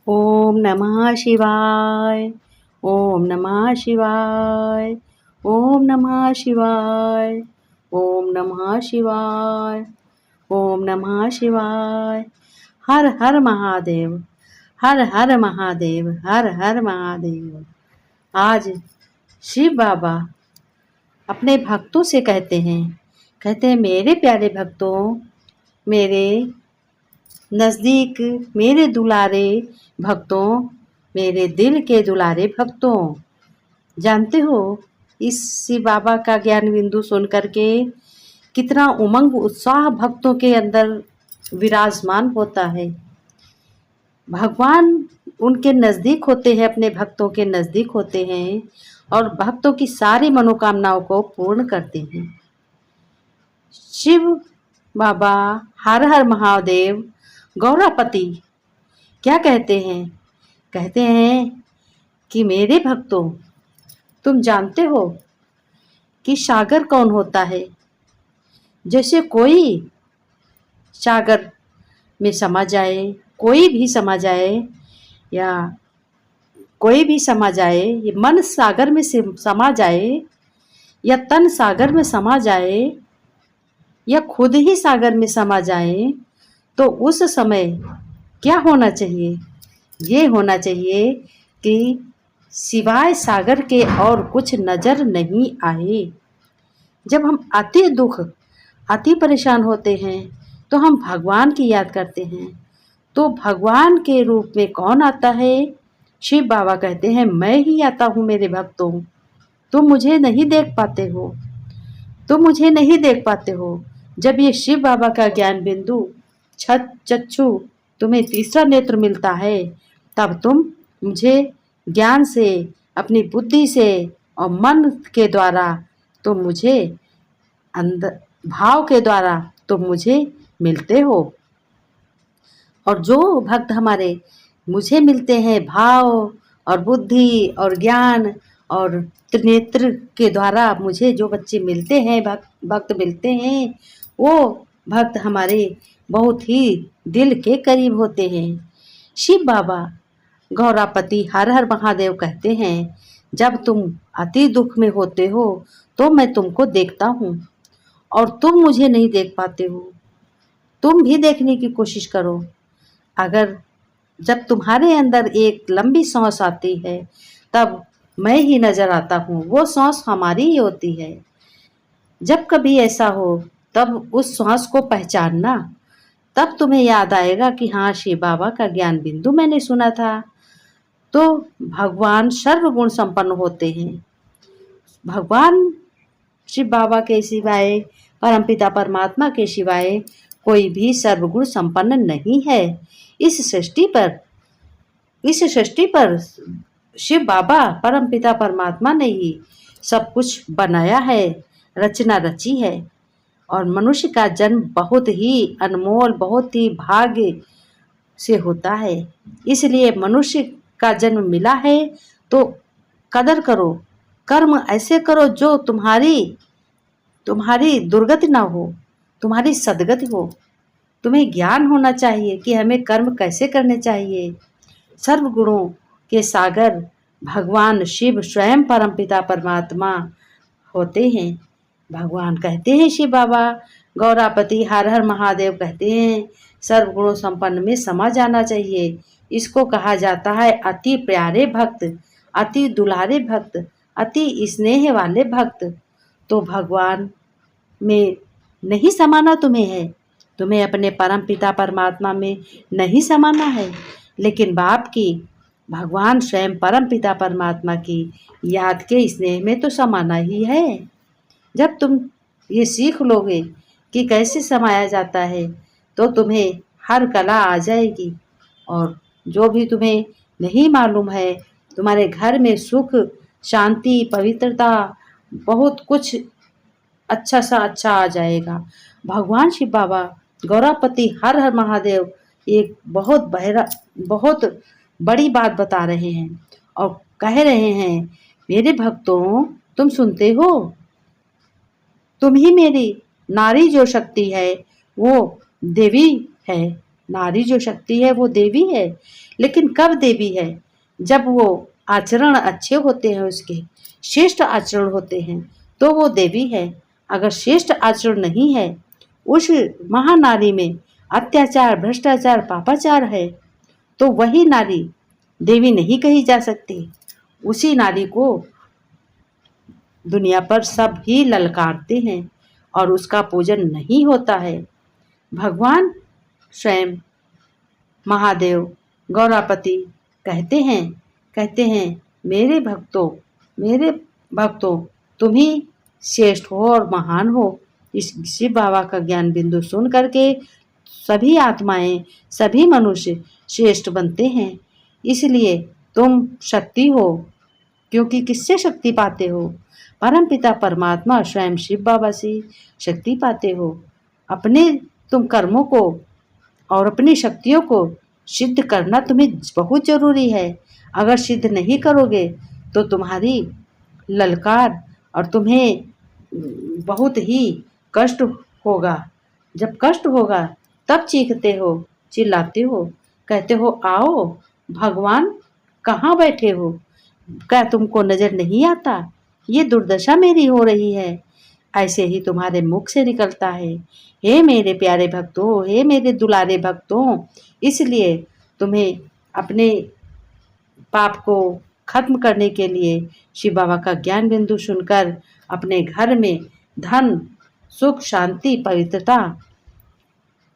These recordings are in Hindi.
ओम नमः शिवाय। ओम नमः शिवाय। ओम नमः शिवाय। ओम नमः शिवाय। ओम नमः शिवाय। हर हर महादेव। हर हर महादेव। हर हर महादेव। आज शिव बाबा अपने भक्तों से कहते हैं मेरे प्यारे भक्तों, मेरे नज़दीक, मेरे दुलारे भक्तों, मेरे दिल के दुलारे भक्तों, जानते हो इस शिव बाबा का ज्ञान बिंदु सुन करके कितना उमंग उत्साह भक्तों के अंदर विराजमान होता है। भगवान उनके नज़दीक होते हैं, अपने भक्तों के नज़दीक होते हैं और भक्तों की सारी मनोकामनाओं को पूर्ण करते हैं। शिव बाबा हर हर महादेव गौरापति क्या कहते हैं कि मेरे भक्तों, तुम जानते हो कि सागर कौन होता है? जैसे कोई सागर में समा जाए, कोई भी समा जाए या कोई भी समा जाए, ये मन सागर में समा जाए या तन सागर में समा जाए या खुद ही सागर में समा जाए, तो उस समय क्या होना चाहिए? ये होना चाहिए कि सिवाय सागर के और कुछ नजर नहीं आए। जब हम अति दुख, अति परेशान होते हैं तो हम भगवान की याद करते हैं। तो भगवान के रूप में कौन आता है? शिव बाबा कहते हैं मैं ही आता हूँ मेरे भक्तों। तुम मुझे नहीं देख पाते हो, तुम मुझे नहीं देख पाते हो। जब ये शिव बाबा का ज्ञान बिंदु चक्षु तुम्हें तीसरा नेत्र मिलता है, तब तुम मुझे ज्ञान से, अपनी बुद्धि से और मन के द्वारा तुम मुझे अंदर भाव के द्वारा तुम मुझे मिलते हो। और जो भक्त हमारे मुझे मिलते हैं भाव और बुद्धि और ज्ञान और त्रिनेत्र के द्वारा, मुझे जो बच्चे मिलते हैं, भक्त मिलते हैं, वो भक्त हमारे बहुत ही दिल के करीब होते हैं। शिव बाबा गौरापति हर हर महादेव कहते हैं जब तुम अति दुख में होते हो तो मैं तुमको देखता हूँ और तुम मुझे नहीं देख पाते हो। तुम भी देखने की कोशिश करो। अगर जब तुम्हारे अंदर एक लंबी सांस आती है तब मैं ही नजर आता हूँ, वो सांस हमारी ही होती है। जब कभी ऐसा हो तब उस सांस को पहचानना, तब तुम्हें याद आएगा कि हाँ, शिव बाबा का ज्ञान बिंदु मैंने सुना था। तो भगवान सर्वगुण संपन्न होते हैं। भगवान शिव बाबा के सिवाय, परमपिता परमात्मा के सिवाय कोई भी सर्वगुण संपन्न नहीं है। इस सृष्टि पर शिव बाबा परमपिता परमात्मा ने ही सब कुछ बनाया है, रचना रची है। और मनुष्य का जन्म बहुत ही अनमोल, बहुत ही भाग्य से होता है। इसलिए मनुष्य का जन्म मिला है तो कदर करो, कर्म ऐसे करो जो तुम्हारी दुर्गति ना हो, तुम्हारी सदगति हो। तुम्हें ज्ञान होना चाहिए कि हमें कर्म कैसे करने चाहिए। सर्वगुणों के सागर भगवान शिव स्वयं परमपिता परमात्मा होते हैं। भगवान कहते हैं, शिव बाबा गौरापति हर हर महादेव कहते हैं सर्वगुणों संपन्न में समा जाना चाहिए। इसको कहा जाता है अति प्यारे भक्त, अति दुलारे भक्त, अति स्नेह वाले भक्त। तो भगवान में नहीं समाना तुम्हें है, तुम्हें अपने परम पिता परमात्मा में नहीं समाना है, लेकिन बाप की, भगवान स्वयं परम पिता परमात्मा की याद के स्नेह में तो समाना ही है। जब तुम ये सीख लोगे कि कैसे समाया जाता है तो तुम्हें हर कला आ जाएगी। और जो भी तुम्हें नहीं मालूम है, तुम्हारे घर में सुख, शांति, पवित्रता, बहुत कुछ अच्छा सा अच्छा आ जाएगा। भगवान शिव बाबा गौरापति हर हर महादेव एक बहुत बड़ी बात बता रहे हैं और कह रहे हैं मेरे भक्तों, तुम सुनते हो? तुम ही मेरी नारी जो शक्ति है वो देवी है। नारी जो शक्ति है वो देवी है, लेकिन कब देवी है? जब वो आचरण अच्छे होते हैं, उसके श्रेष्ठ आचरण होते हैं तो वो देवी है। अगर श्रेष्ठ आचरण नहीं है, उस महानारी में अत्याचार, भ्रष्टाचार, पापाचार है, तो वही नारी देवी नहीं कही जा सकती। उसी नारी को दुनिया पर सब ही ललकारते हैं और उसका पूजन नहीं होता है। भगवान स्वयं महादेव गौरापति कहते हैं मेरे भक्तों तुम ही श्रेष्ठ हो और महान हो। इस शिव बाबा का ज्ञान बिंदु सुन करके सभी आत्माएं, सभी मनुष्य श्रेष्ठ बनते हैं। इसलिए तुम शक्ति हो, क्योंकि किससे शक्ति पाते हो? परम पिता परमात्मा स्वयं शिव बाबा से शक्ति पाते हो। अपने तुम कर्मों को और अपनी शक्तियों को सिद्ध करना तुम्हें बहुत जरूरी है। अगर सिद्ध नहीं करोगे तो तुम्हारी ललकार और तुम्हें बहुत ही कष्ट होगा। जब कष्ट होगा तब चीखते हो, चिल्लाते हो, कहते हो आओ भगवान कहाँ बैठे हो? क्या तुमको नजर नहीं आता? ये दुर्दशा मेरी हो रही है। ऐसे ही तुम्हारे मुख से निकलता है, हे मेरे प्यारे भक्तों, हे मेरे दुलारे भक्तों। इसलिए तुम्हें अपने पाप को खत्म करने के लिए शिव बाबा का ज्ञान बिंदु सुनकर अपने घर में धन, सुख, शांति, पवित्रता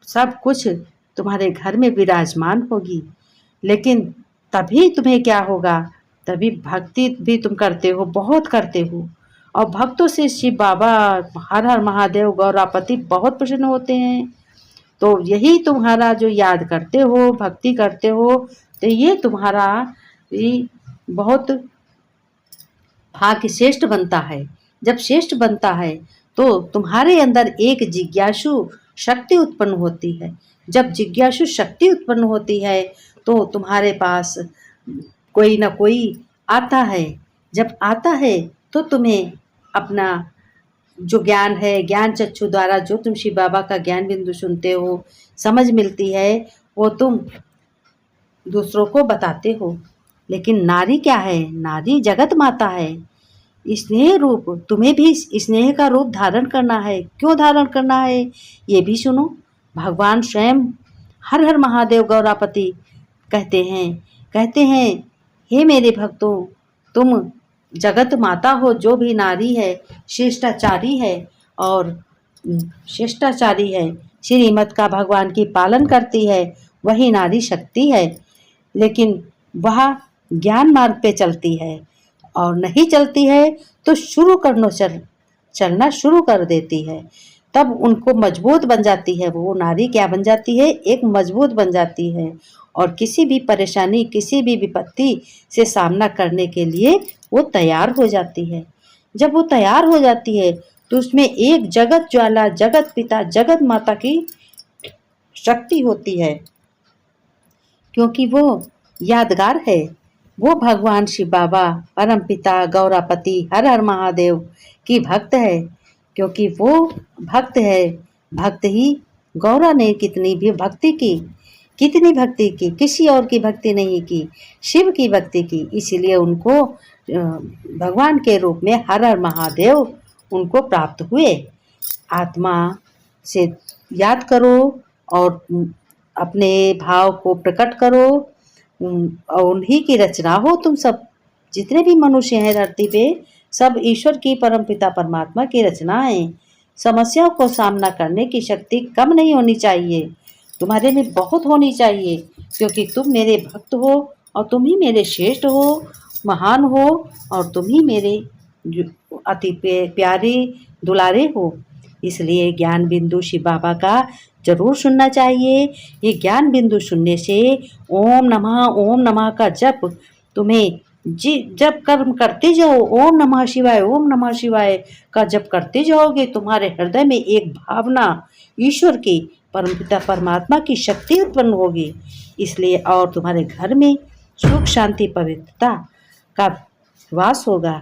सब कुछ तुम्हारे घर में विराजमान होगी। लेकिन तभी तुम्हें क्या होगा? तभी भक्ति भी तुम करते हो, बहुत करते हो, और भक्तों से शिव बाबा हर हर महादेव गौरापति बहुत प्रसन्न होते हैं। तो यही तुम्हारा जो याद करते हो, भक्ति करते हो, तो ये तुम्हारा भी बहुत भाग्य श्रेष्ठ बनता है। जब श्रेष्ठ बनता है तो तुम्हारे अंदर एक जिज्ञासु शक्ति उत्पन्न होती है। जब जिज्ञासु शक्ति उत्पन्न होती है तो तुम्हारे पास कोई ना कोई आता है। जब आता है तो तुम्हें अपना जो ज्ञान है, ज्ञान चक्षु द्वारा जो तुम शिव बाबा का ज्ञान बिंदु सुनते हो, समझ मिलती है, वो तुम दूसरों को बताते हो। लेकिन नारी क्या है? नारी जगत माता है। स्नेह रूप, तुम्हें भी स्नेह का रूप धारण करना है। क्यों धारण करना है ये भी सुनो। भगवान स्वयं हर हर महादेव गौरापति कहते हैं हे मेरे भक्तों, तुम जगत माता हो। जो भी नारी है शिष्टाचारी है और शिष्टाचारी है, श्रीमत का भगवान की पालन करती है, वही नारी शक्ति है। लेकिन वह ज्ञान मार्ग पे चलती है और नहीं चलती है तो चलना शुरू कर देती है। तब उनको मजबूत बन जाती है। वो नारी क्या बन जाती है? एक मजबूत बन जाती है और किसी भी परेशानी, किसी भी विपत्ति से सामना करने के लिए वो तैयार हो जाती है। जब वो तैयार हो जाती है तो उसमें एक जगत ज्वाला, जगत पिता, जगत माता की शक्ति होती है, क्योंकि वो यादगार है। वो भगवान शिव बाबा परम पिता गौरापति हर हर महादेव की भक्त है, क्योंकि वो भक्त है। भक्त ही गौरा ने कितनी भक्ति की, किसी और की भक्ति नहीं की, शिव की भक्ति की। इसीलिए उनको भगवान के रूप में हर हर महादेव उनको प्राप्त हुए। आत्मा से याद करो और अपने भाव को प्रकट करो। और उन्हीं की रचना हो तुम सब। जितने भी मनुष्य हैं धरती पे, सब ईश्वर की, परम पिता परमात्मा की रचना है। समस्याओं को सामना करने की शक्ति कम नहीं होनी चाहिए, तुम्हारे में बहुत होनी चाहिए, क्योंकि तुम मेरे भक्त हो और तुम ही मेरे श्रेष्ठ हो, महान हो, और तुम ही मेरे अति प्यारे दुलारे हो। इसलिए ज्ञान बिंदु शिव बाबा का जरूर सुनना चाहिए। ये ज्ञान बिंदु सुनने से ओम नमः का जप तुम्हें जब कर्म करते जाओ, ओम नमः शिवाय का जप करते जाओगे, तुम्हारे हृदय में एक भावना ईश्वर की, परमपिता परमात्मा की शक्ति उत्पन्न होगी। इसलिए और तुम्हारे घर में सुख, शांति, पवित्रता का वास होगा,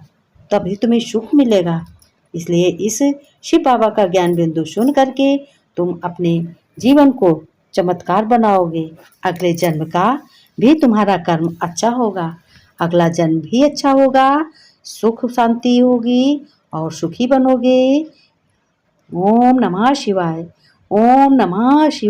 तभी तुम्हें सुख मिलेगा। इसलिए इस शिव बाबा का ज्ञान बिंदु सुन करके तुम अपने जीवन को चमत्कार बनाओगे। अगले जन्म का भी तुम्हारा कर्म अच्छा होगा, अगला जन्म भी अच्छा होगा, सुख शांति होगी और सुखी बनोगे। ओम नमः शिवाय। ओम नमः शिवाय।